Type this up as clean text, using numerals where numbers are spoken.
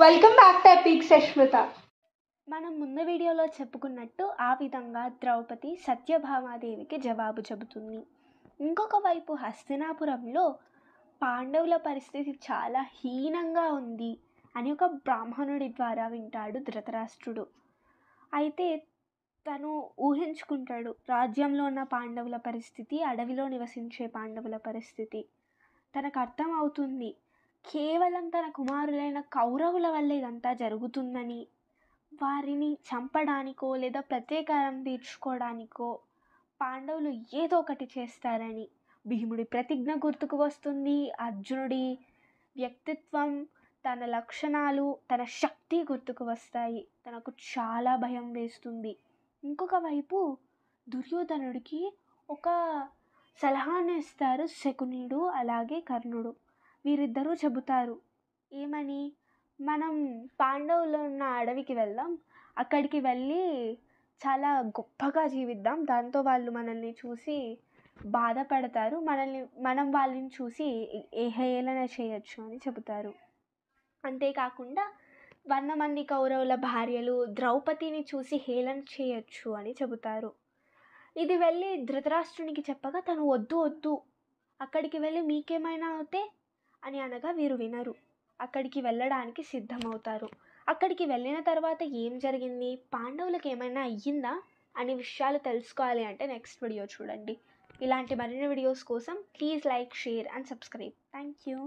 Welcome back to epic Sashmita. మనం ముందు వీడియోలో చెప్పుకున్నట్టు ఆ విధంగా ద్రౌపది సత్యభామాదేవికి జవాబు చెబుతుంది. ఇంకొక వైపు హస్తినాపురంలో పాండవుల పరిస్థితి చాలా హీనంగా ఉంది అని ఒక బ్రాహ్మణుడి ద్వారా వింటాడు ధృతరాష్ట్రుడు. అయితే తను ఊహించుకుంటాడు రాజ్యంలో ఉన్న పాండవుల పరిస్థితి, అడవిలో నివసించే పాండవుల పరిస్థితి. తనకు అర్థం అవుతుంది కేవలం తన కుమారులైన కౌరవుల వల్ల ఇదంతా జరుగుతుందని, వారిని చంపడానికో లేదా ప్రతీకారం తీర్చుకోవడానికో పాండవులు ఏదో ఒకటి చేస్తారని. భీముడి ప్రతిజ్ఞ గుర్తుకు వస్తుంది, అర్జునుడి వ్యక్తిత్వం, తన లక్షణాలు, తన శక్తి గుర్తుకు వస్తాయి. తనకు చాలా భయం వేస్తుంది. ఇంకొక వైపు దుర్యోధనుడికి ఒక సలహాను ఇస్తారు శకునుడు అలాగే కర్ణుడు. వీరిద్దరూ చెబుతారు ఏమని, మనం పాండవులు ఉన్న అడవికి వెళ్దాం, అక్కడికి వెళ్ళి చాలా గొప్పగా జీవిద్దాం, దాంతో వాళ్ళు మనల్ని చూసి బాధపడతారు, మనం వాళ్ళని చూసి హేళన చేయొచ్చు అని చెబుతారు. అంతేకాకుండా 100 మంది కౌరవుల భార్యలు ద్రౌపదిని చూసి హేళన చేయొచ్చు అని చెబుతారు. ఇది వెళ్ళి ధృతరాష్ట్రునికి చెప్పగా తను వద్దు అక్కడికి వెళ్ళి మీకేమైనా అవుతే అని అనగా వీరు వినరు. అక్కడికి వెళ్ళడానికి సిద్ధమవుతారు. అక్కడికి వెళ్ళిన తర్వాత ఏం జరిగింది, పాండవులకు ఏమైనా అయ్యిందా అనే విషయాలు తెలుసుకోవాలి అంటే నెక్స్ట్ వీడియో చూడండి. ఇలాంటి మరిన్ని వీడియోస్ కోసం please like, share and subscribe. Thank you.